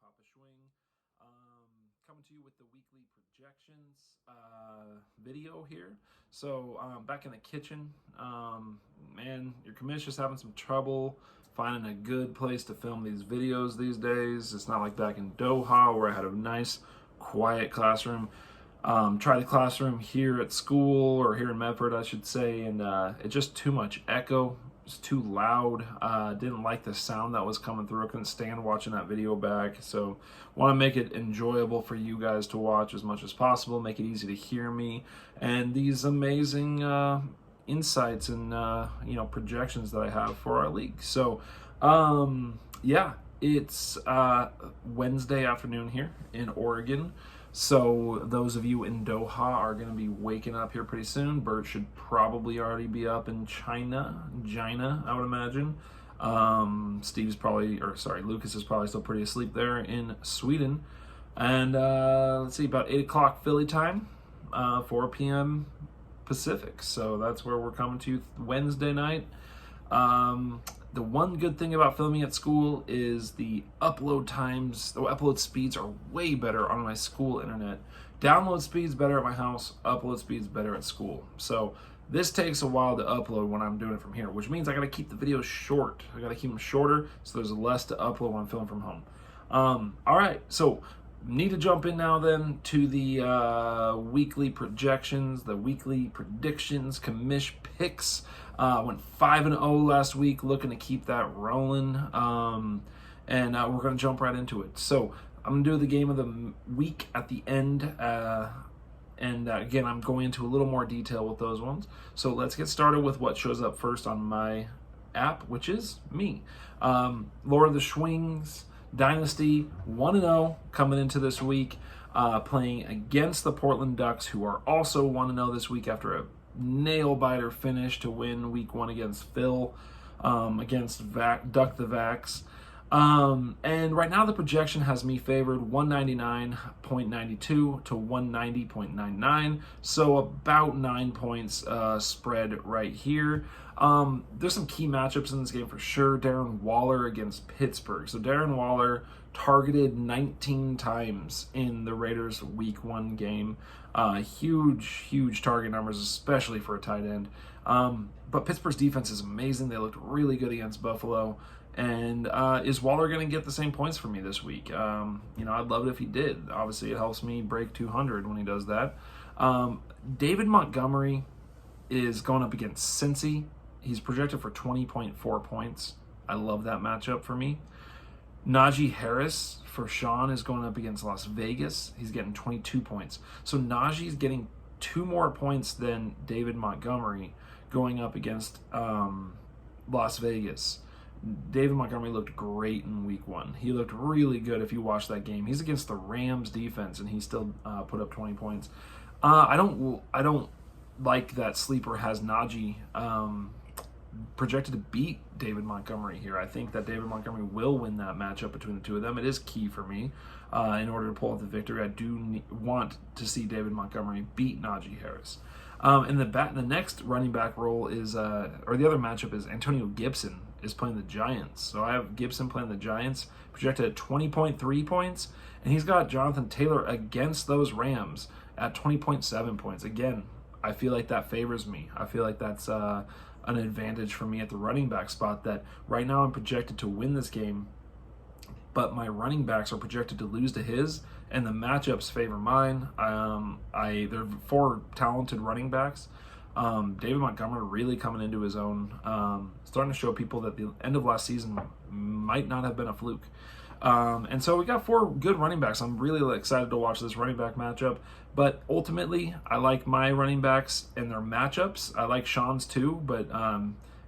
Papa Schwing, coming to you with the weekly projections video here. So back in the kitchen, man, your commish is having some trouble finding a good place to film these videos these days. It's not like back in Doha where I had a nice, quiet classroom. Try the classroom here at school, or here in Medford, I should say, and it's just too much echo. It's too loud. Didn't like the sound that was coming through. I couldn't stand watching that video back. So want to make it enjoyable for you guys to watch as much as possible, make it easy to hear me, and these amazing insights and projections that I have for our league. So yeah, it's Wednesday afternoon here in Oregon. So those of you in Doha are going to be waking up here pretty soon. Bert should probably already be up in China, I would imagine. Lucas is probably still pretty asleep there in Sweden. And let's see, about 8 o'clock Philly time, 4 p.m. Pacific. So that's where we're coming to Wednesday night. The one good thing about filming at school is the upload speeds are way better on my school internet. Download speeds better at my house, upload speeds better at school. So this takes a while to upload when I'm doing it from here, which means I gotta keep the videos short. I gotta keep them shorter so there's less to upload when I'm filming from home. All right, so need to jump in now then to the weekly projections, the weekly predictions, commish picks. Went 5-0 last week, looking to keep that rolling. And we're going to jump right into it. So I'm going to do the game of the week at the end. Again, I'm going into a little more detail with those ones. So let's get started with what shows up first on my app, which is me. Lord of the Schwings Dynasty 1-0 coming into this week, playing against the Portland Ducks, who are also 1-0 this week after a nail-biter finish to win week 1 against Phil, against Duck the Vax. And right now the projection has me favored 199.92 to 190.99, so about 9 points spread right here. There's some key matchups in this game for sure. Darren Waller against Pittsburgh. So Darren Waller targeted 19 times in the Raiders week 1 game. Huge target numbers, especially for a tight end. But Pittsburgh's defense is amazing. They looked really good against Buffalo. And is Waller going to get the same points for me this week? I'd love it if he did. Obviously, it helps me break 200 when he does that. David Montgomery is going up against Cincy. He's projected for 20.4 points. I love that matchup for me. Najee Harris for Sean is going up against Las Vegas. He's getting 22 points. So Najee's getting 2 more points than David Montgomery going up against Las Vegas. David Montgomery looked great in week 1. He looked really good if you watch that game. He's against the Rams defense, and he still put up 20 points. I don't like that sleeper has Najee projected to beat David Montgomery here. I think that David Montgomery will win that matchup between the two of them. It is key for me in order to pull out the victory. I do want to see David Montgomery beat Najee Harris. And the next running back role is, or the other matchup is Antonio Gibson is playing the Giants. So I have Gibson playing the Giants, projected at 20.3 points, and he's got Jonathan Taylor against those Rams at 20.7 points. Again, I feel like that favors me. I feel like that's an advantage for me at the running back spot, that right now I'm projected to win this game, but my running backs are projected to lose to his, and the matchups favor mine. There are 4 talented running backs. David Montgomery really coming into his own, starting to show people that the end of last season might not have been a fluke. And so we got 4 good running backs. I'm really excited to watch this running back matchup. But ultimately, I like my running backs and their matchups. I like Sean's too, but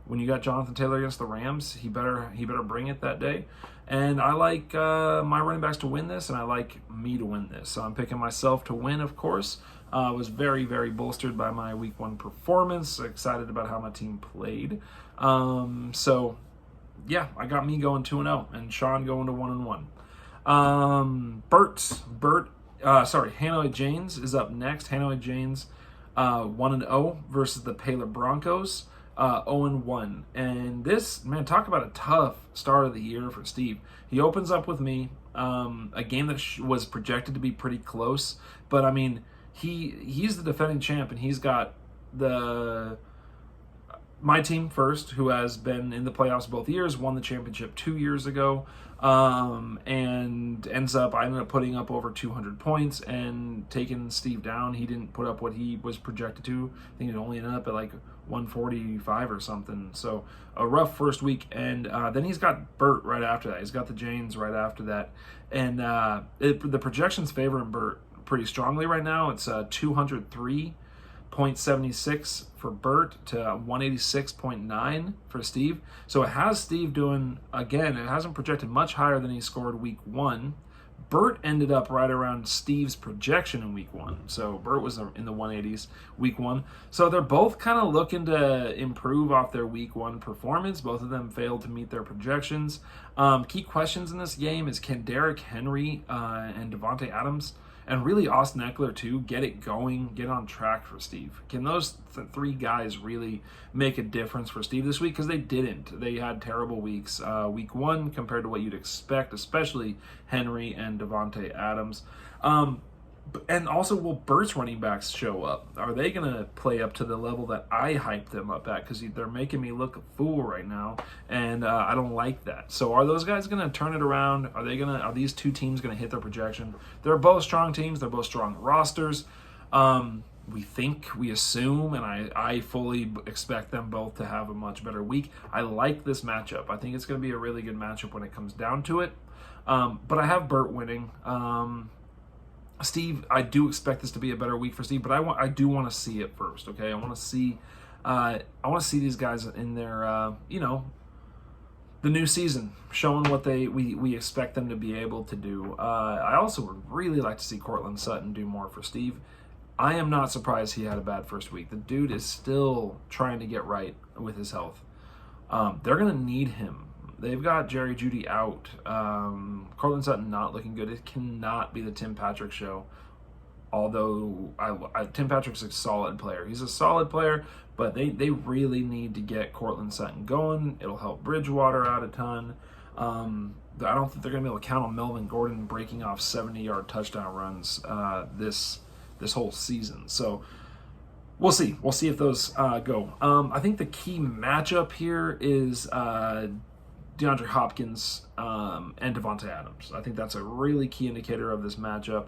when you got Jonathan Taylor against the Rams, he better bring it that day. And I like my running backs to win this, and I like me to win this. So I'm picking myself to win, of course. Was very, very bolstered by my week 1 performance. Excited about how my team played. So yeah, I got me going 2-0 and Sean going to 1-1. Hanoi Janes is up next. Hanoi Janes 1-0 versus the Baylor Broncos. 0-1. And this, man, talk about a tough start of the year for Steve. He opens up with me. a game that was projected to be pretty close. But I mean, he's the defending champ, and he's got my team first, who has been in the playoffs both years, won the championship 2 years ago, and I ended up putting up over 200 points and taking Steve down. He didn't put up what he was projected to. I think it only ended up at like 145 or something. So a rough first week, and then he's got Burt right after that. He's got the Janes right after that, and the projections favor Burt pretty strongly right now. It's 203.76 for Burt to 186.9 for Steve. So it has Steve doing, again, it hasn't projected much higher than he scored week 1. Burt ended up right around Steve's projection in week 1. So Burt was in the 180s week 1. So they're both kind of looking to improve off their week 1 performance. Both of them failed to meet their projections. Key questions in this game is, can Derrick Henry and Devontae Adams, and really Austin Eckler too, get it going, get on track for Steve? Can those three guys really make a difference for Steve this week? Because they didn't. They had terrible weeks. Week 1 compared to what you'd expect, especially Henry and Devontae Adams. And also, will Burt's running backs show up? Are they going to play up to the level that I hyped them up at? Because they're making me look a fool right now, and I don't like that. So are those guys going to turn it around? Are these two teams going to hit their projection? They're both strong teams. They're both strong rosters. We assume, and I fully expect them both to have a much better week. I like this matchup. I think it's going to be a really good matchup when it comes down to it. But I have Burt winning. Steve, I do expect this to be a better week for Steve, but I do want to see it first. Okay, I want to see these guys in their the new season, showing what we expect them to be able to do. I also would really like to see Courtland Sutton do more for Steve. I am not surprised he had a bad first week. The dude is still trying to get right with his health. They're gonna need him. They've got Jerry Jeudy out. Courtland Sutton not looking good. It cannot be the Tim Patrick show. Although Tim Patrick's a solid player. He's a solid player, but they really need to get Courtland Sutton going. It'll help Bridgewater out a ton. I don't think they're going to be able to count on Melvin Gordon breaking off 70-yard touchdown runs this whole season. So we'll see. We'll see if those go. I think the key matchup here is DeAndre Hopkins and Devontae Adams. I think that's a really key indicator of this matchup.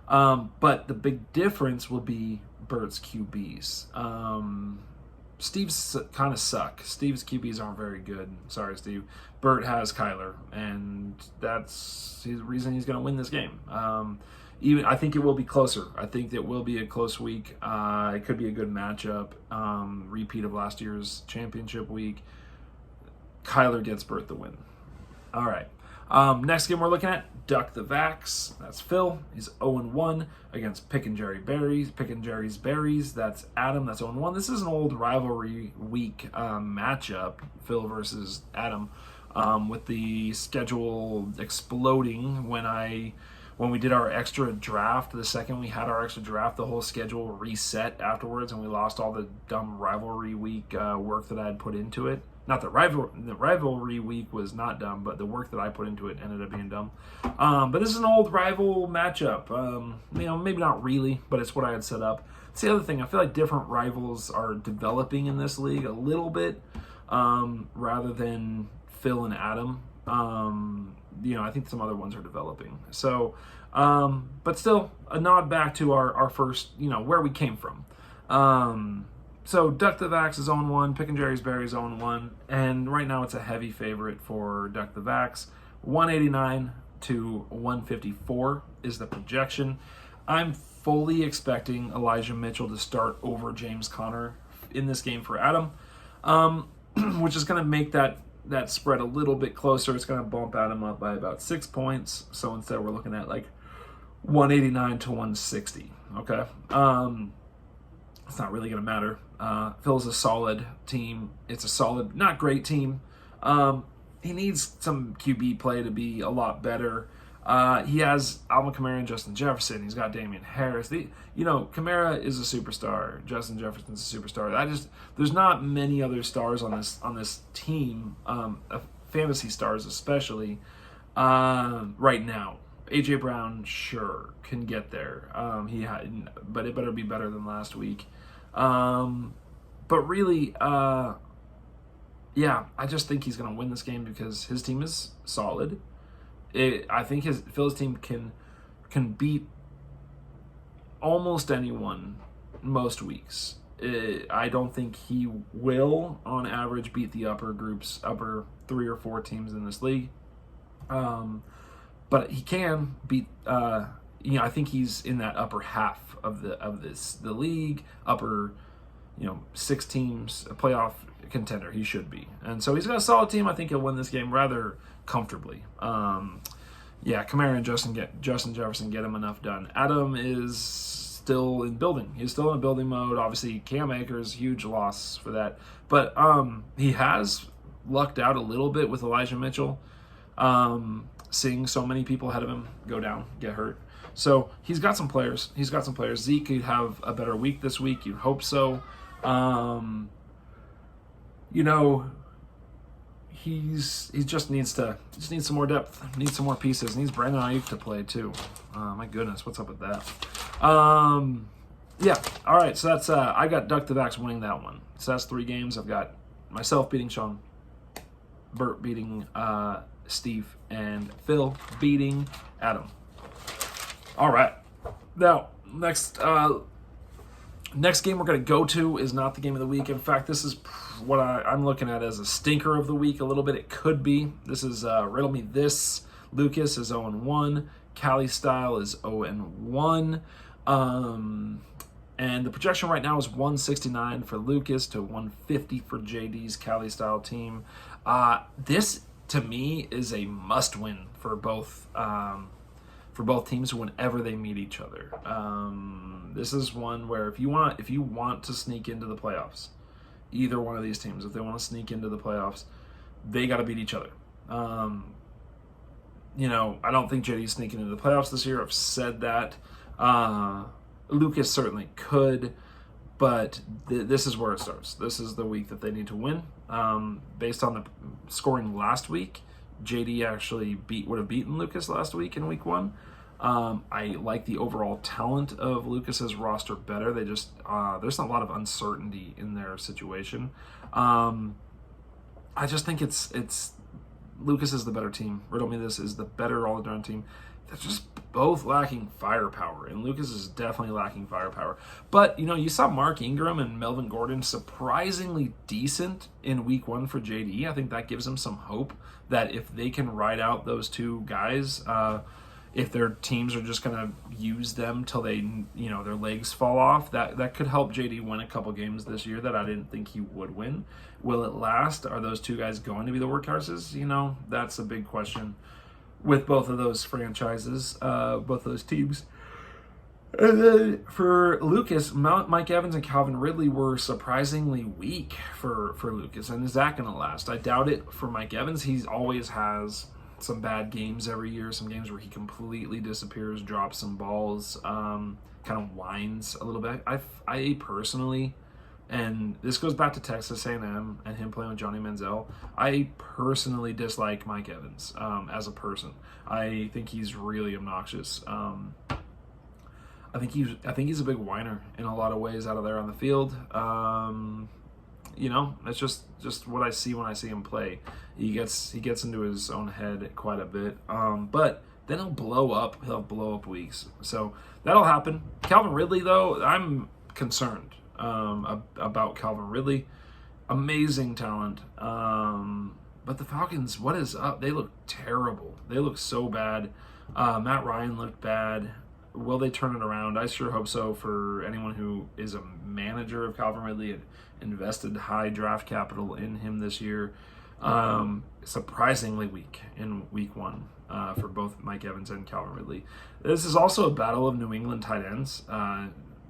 But the big difference will be Burt's QBs. Steve's kind of suck. Steve's QBs aren't very good. Sorry, Steve. Burt has Kyler, and that's the reason he's going to win this game. I think it will be closer. I think it will be a close week. It could be a good matchup. Repeat of last year's championship week. Kyler gets Burt the win. All right. Next game we're looking at, Duck the Vax. That's Phil. He's 0-1 against Pick and Jerry's Berries. That's Adam. That's 0-1. This is an old rivalry week matchup, Phil versus Adam, with the schedule exploding when we did our extra draft. The second we had our extra draft, the whole schedule reset afterwards, and we lost all the dumb rivalry week work that I had put into it. Not the rivalry week was not dumb, but the work that I put into it ended up being dumb. But this is an old rival matchup. Maybe not really, but it's what I had set up. It's the other thing. I feel like different rivals are developing in this league a little bit, rather than Phil and Adam. I think some other ones are developing. So, but still, a nod back to our first, where we came from. So Duck the Vax is 0-1, Pick and Jerry's Berries 0-1, and right now it's a heavy favorite for Duck the Vax. 189 to 154 is the projection. I'm fully expecting Elijah Mitchell to start over James Conner in this game for Adam, which is going to make that spread a little bit closer. It's going to bump Adam up by about 6 points. So instead we're looking at like 189 to 160. Okay. It's not really going to matter. Phil's a solid team. It's a solid, not great team. He needs some QB play to be a lot better. He has Alvin Kamara and Justin Jefferson. He's got Damian Harris. Kamara is a superstar. Justin Jefferson's a superstar. There's not many other stars on this team, fantasy stars especially. right now. AJ Brown, sure, can get there. But it better be better than last week. But really, yeah, I just think he's going to win this game because his team is solid. I think Phil's team can beat almost anyone most weeks. I don't think he will, on average, beat the upper 3 or 4 teams in this league. But he can beat. I think he's in that upper half of the league, upper 6 teams, a playoff contender. He should be, and so he's got a solid team. I think he'll win this game rather comfortably. Kamara and Justin Jefferson get him enough done. Adam is still in building. He's still in building mode. Obviously, Cam Akers, huge loss for that. But he has lucked out a little bit with Elijah Mitchell, seeing so many people ahead of him go down, get hurt. So he's got some players. Zeke could have a better week this week. You'd hope so. He just needs some more depth, needs some more pieces, needs Brandon Ayuk to play too. My goodness, what's up with that? All right, so that's I got Duck the Vax winning that one. So that's 3 games. I've got myself beating Sean, Bert beating Steve, and Phil beating Adam. All right, now next game we're going to go to is not the game of the week. In fact, this is what I'm looking at as a stinker of the week a little bit. It could be. This is Riddle Me This. Lucas is 0-1. Cali Style is 0-1. And the projection right now is 169 for Lucas to 150 for JD's Cali Style team. This, to me, is a must-win for both teams whenever they meet each other. This is one where if you want to sneak into the playoffs, either one of these teams, if they want to sneak into the playoffs, they got to beat each other. I don't think JD's sneaking into the playoffs this year. I've said that. Lucas certainly could, but this is where it starts. This is the week that they need to win. Based on the scoring last week, JD actually would have beaten Lucas last week in week 1. I like the overall talent of Lucas's roster better. They just there's a lot of uncertainty in their situation. I just think it's Lucas is the better team. Riddle Me This is the better all-around team. They're just both lacking firepower, and Lucas is definitely lacking firepower. But you saw Mark Ingram and Melvin Gordon surprisingly decent in week 1 for JD. I think that gives them some hope that if they can ride out those 2 guys, if their teams are just going to use them till they, their legs fall off, that could help JD win a couple games this year that I didn't think he would win. Will it last? Are those 2 guys going to be the workhorses? That's a big question with both of those franchises, both those teams. And then for Lucas, Mike Evans and Calvin Ridley were surprisingly weak for Lucas. And is that going to last? I doubt it for Mike Evans. He always has some bad games every year, some games where he completely disappears, drops some balls, kind of whines a little bit. I personally, and this goes back to Texas A&M and him playing with Johnny Manziel, I personally dislike Mike Evans as a person. I think he's really obnoxious. I think he's a big whiner in a lot of ways out of there on the field. It's just what I see when I see him play. He gets into his own head quite a bit. But then he'll blow up. He'll blow up weeks. So that'll happen. Calvin Ridley, though, I'm concerned about Calvin Ridley. Amazing talent. But the Falcons, what is up? They look terrible. They look so bad. Matt Ryan looked bad. Will they turn it around? I sure hope so for anyone who is a manager of Calvin Ridley and invested high draft capital in him this year. Surprisingly weak in week 1 for both Mike Evans and Calvin Ridley. This is also a battle of New England tight ends.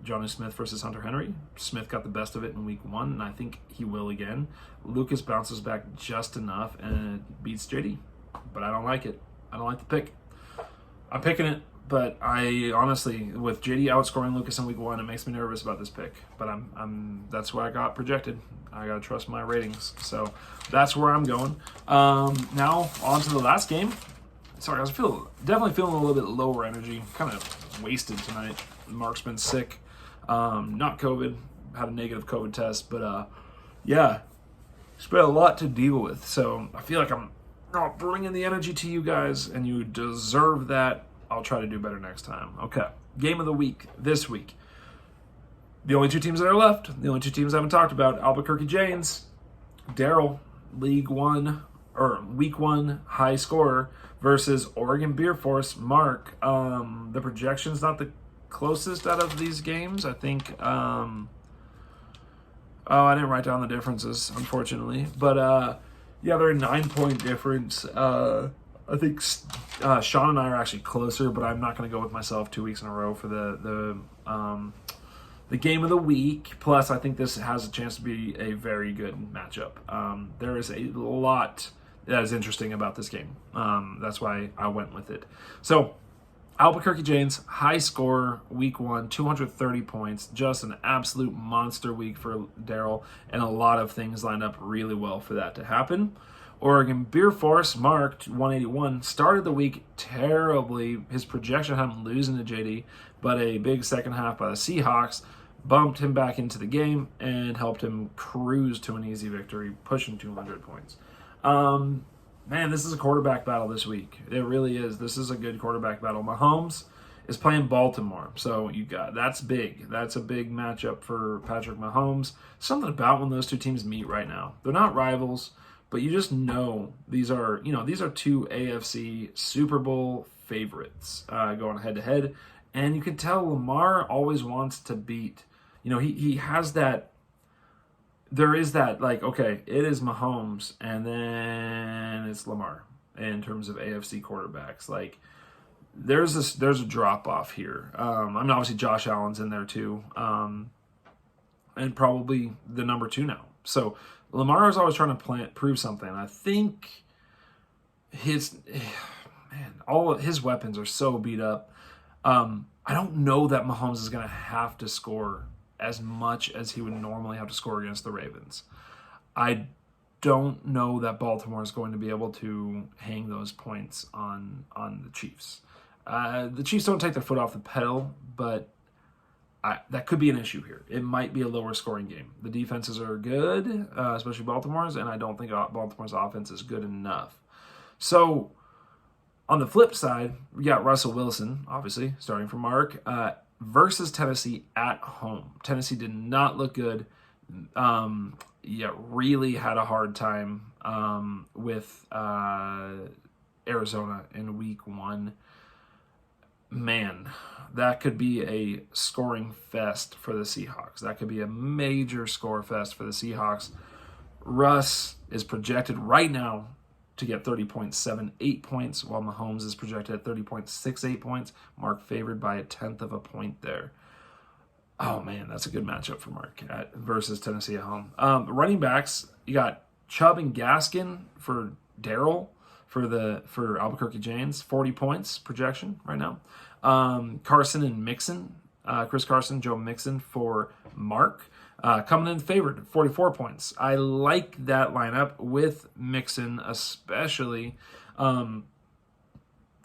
Johnny Smith versus Hunter Henry. Smith got the best of it in week 1, and I think he will again. Lucas bounces back just enough and beats JD, but I don't like it. I don't like the pick. I'm picking it. But I honestly, with JD outscoring Lucas in week 1, it makes me nervous about this pick. But that's what I got projected. I gotta trust my ratings, so that's where I'm going. Now on to the last game. sorry, I was definitely feeling a little bit lower energy, kind of wasted tonight. Mark's been sick, not COVID, had a negative COVID test, but yeah, it's been a lot to deal with. So I feel like I'm not bringing the energy to you guys, and you deserve that. I'll try to do better next time. Okay, game of the week this week. The only two teams that are left, the only two teams I haven't talked about, Albuquerque Janes, Daryl, Week 1 high scorer versus Oregon Beer Force, Mark. The projection's not the closest out of these games. I think, I didn't write down the differences, unfortunately. But, yeah, they're a 9-point difference. I think Sean and I are actually closer, but I'm not going to go with myself 2 weeks in a row for the game of the week. Plus, I think this has a chance to be a very good matchup. There is a lot that is interesting about this game. That's why I went with it. So, Albuquerque Janes, high score, week 1, 230 points. Just an absolute monster week for Daryl, and a lot of things lined up really well for that to happen. Oregon Beer Force, marked 181, started the week terribly. His projection had him losing to JD, but a big second half by the Seahawks bumped him back into the game and helped him cruise to an easy victory, pushing 200 points. Man, this is a quarterback battle this week. It really is. This is a good quarterback battle. Mahomes is playing Baltimore, so that's big. That's a big matchup for Patrick Mahomes. Something about when those two teams meet right now. They're not rivals, but you just know these are two AFC Super Bowl favorites going head to head, and you can tell Lamar always wants to beat. He has that. There is that, like, okay, it is Mahomes, and then it's Lamar in terms of AFC quarterbacks. Like, there's a drop off here. Obviously Josh Allen's in there too, and probably the number 2 now. So Lamar is always trying to prove something. I think all of his weapons are so beat up. I don't know that Mahomes is going to have to score as much as he would normally have to score against the Ravens. I don't know that Baltimore is going to be able to hang those points on the Chiefs. The Chiefs don't take their foot off the pedal, but that could be an issue here. It might be a lower scoring game. The defenses are good, especially Baltimore's, and I don't think Baltimore's offense is good enough. So on the flip side, we got Russell Wilson, obviously, starting for Mark, versus Tennessee at home. Tennessee did not look good. Really had a hard time with Arizona in week 1. Man, that could be a scoring fest for the Seahawks. That could be a major score fest for the Seahawks. Russ is projected right now to get 30.78 points, while Mahomes is projected at 30.68 points. Mark favored by 1/10 of a point there. Oh, man, that's a good matchup for Mark versus Tennessee at home. Running backs, you got Chubb and Gaskin for Daryl for Albuquerque Janes, 40 points projection right now. Carson and Mixon, Chris Carson, Joe Mixon for Mark. Coming in favored, 44 points. I like that lineup with Mixon especially.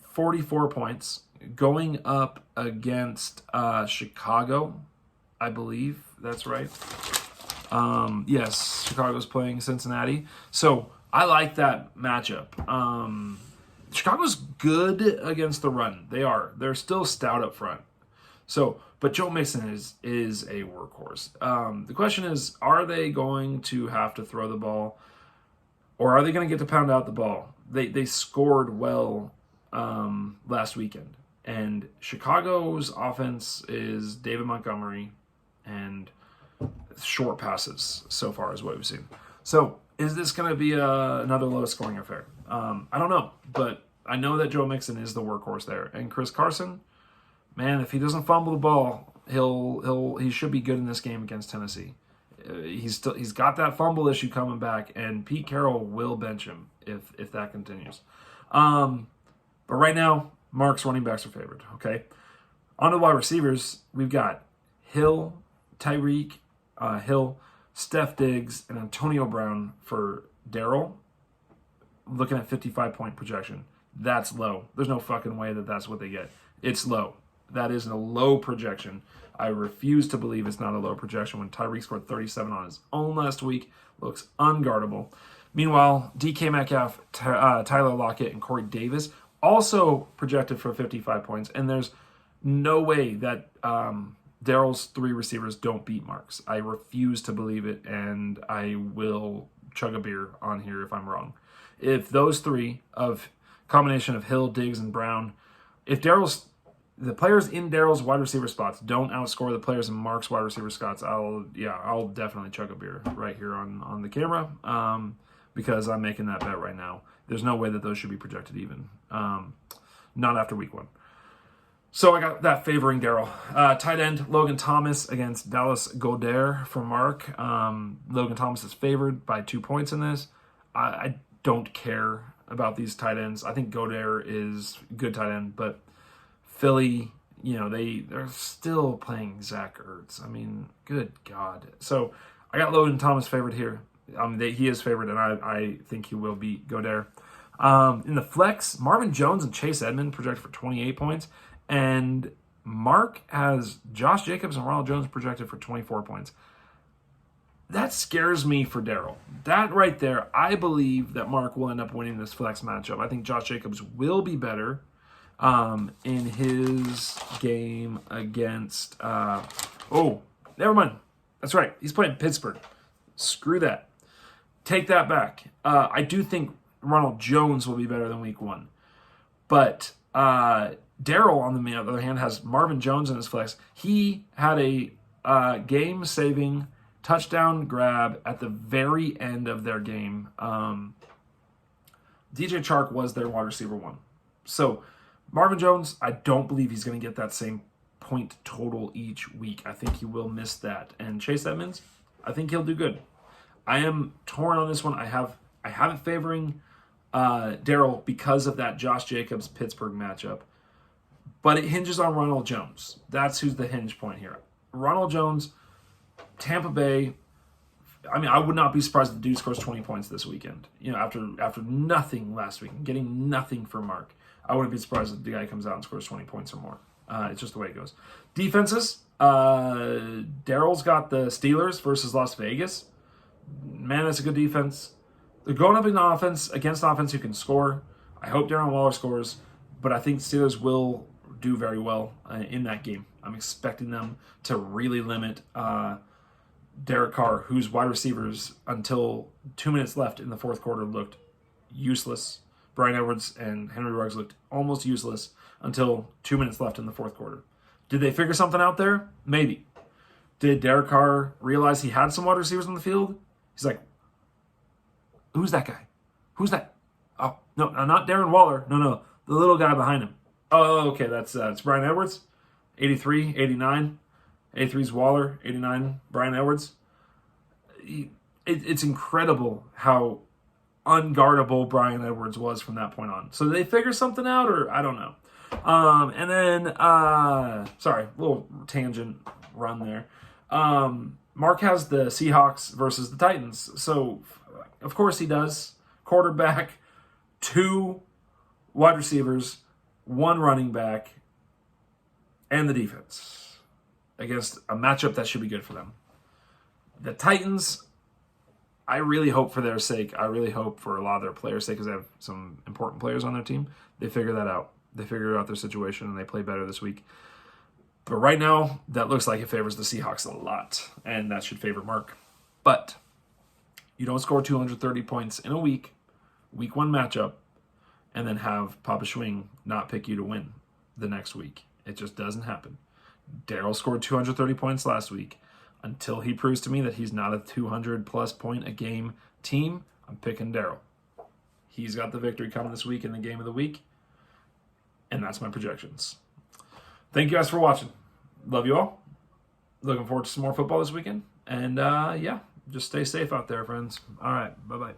44 points going up against Chicago, I believe. That's right. Yes, Chicago's playing Cincinnati. So I like that matchup. Chicago's good against the run. They are. They're still stout up front. So, but Joe Mixon is a workhorse. The question is, are they going to have to throw the ball, or are they going to get to pound out the ball? They scored well last weekend, and Chicago's offense is David Montgomery and short passes so far is what we've seen. So, is this going to be another low-scoring affair? I don't know, but I know that Joe Mixon is the workhorse there, and Chris Carson. Man, if he doesn't fumble the ball, he should be good in this game against Tennessee. He's got that fumble issue coming back, and Pete Carroll will bench him if that continues. But right now, Mark's running backs are favored. Okay, on to wide receivers, we've got Hill, Tyreek Hill, Steph Diggs, and Antonio Brown for Daryl. Looking at 55-point projection. That's low. There's no fucking way that that's what they get. It's low. That is a low projection. I refuse to believe it's not a low projection when Tyreek scored 37 on his own last week. Looks unguardable. Meanwhile, DK Metcalf, Tyler Lockett, and Corey Davis also projected for 55 points. And there's no way that Daryl's 3 receivers don't beat Mark's. I refuse to believe it, and I will chug a beer on here if I'm wrong. If those 3 of combination of Hill, Diggs, and Brown, if the players in Daryl's wide receiver spots don't outscore the players in Mark's wide receiver spots, I'll definitely chug a beer right here on the camera, because I'm making that bet right now. There's no way that those should be projected even, not after week 1. So I got that favoring Daryl. Tight end Logan Thomas against Dallas Goedert for Mark. Logan Thomas is favored by 2 points in this. I don't care about these tight ends. I think Goedert is a good tight end, but Philly, they're still playing Zach Ertz. I mean, good God. So I got Logan Thomas favored here. He is favored, and I think he will beat Goedert. In the flex, Marvin Jones and Chase Edmonds projected for 28 points. And Mark has Josh Jacobs and Ronald Jones projected for 24 points. That scares me for Daryl. That right there, I believe that Mark will end up winning this flex matchup. I think Josh Jacobs will be better in his game against... never mind. That's right. He's playing Pittsburgh. Screw that. Take that back. I do think Ronald Jones will be better than week 1. But... Daryl, on the other hand, has Marvin Jones in his flex. He had a game-saving touchdown grab at the very end of their game. DJ Chark was their wide receiver 1. So Marvin Jones, I don't believe he's going to get that same point total each week. I think he will miss that. And Chase Edmonds, I think he'll do good. I am torn on this one. I have it favoring Daryl because of that Josh Jacobs Pittsburgh matchup. But it hinges on Ronald Jones. That's who's the hinge point here. Ronald Jones, Tampa Bay. I mean, I would not be surprised if the dude scores 20 points this weekend. After nothing last week, getting nothing for Mark. I wouldn't be surprised if the guy comes out and scores 20 points or more. It's just the way it goes. Defenses. Daryl's got the Steelers versus Las Vegas. Man, that's a good defense. They're going up in offense against offense who can score. I hope Darren Waller scores, but I think Steelers will do very well in that game. I'm expecting them to really limit Derek Carr, whose wide receivers until 2 minutes left in the fourth quarter looked useless. Brian Edwards and Henry Ruggs looked almost useless until 2 minutes left in the fourth quarter. Did they figure something out there? Maybe. Did Derek Carr realize he had some wide receivers on the field? He's like, who's that guy? Who's that? Oh, no, not Darren Waller. No, the little guy behind him. Oh, okay, that's it's Brian Edwards, 83, 89. 83 is Waller, 89, Brian Edwards. It's incredible how unguardable Brian Edwards was from that point on. So did they figure something out, or I don't know. And then, sorry, little tangent run there. Mark has the Seahawks versus the Titans. So, of course he does. Quarterback, 2 wide receivers, 1 running back, and the defense against a matchup that should be good for them. The Titans, I really hope for their sake, I really hope for a lot of their players' sake, because they have some important players on their team, they figure that out. They figure out their situation and they play better this week. But right now, that looks like it favors the Seahawks a lot, and that should favor Mark. But you don't score 230 points in a week 1 matchup, and then have Papa Schwing not pick you to win the next week. It just doesn't happen. Daryl scored 230 points last week. Until he proves to me that he's not a 200-plus point a game team, I'm picking Daryl. He's got the victory coming this week in the game of the week, and that's my projections. Thank you guys for watching. Love you all. Looking forward to some more football this weekend. And, just stay safe out there, friends. All right, bye-bye.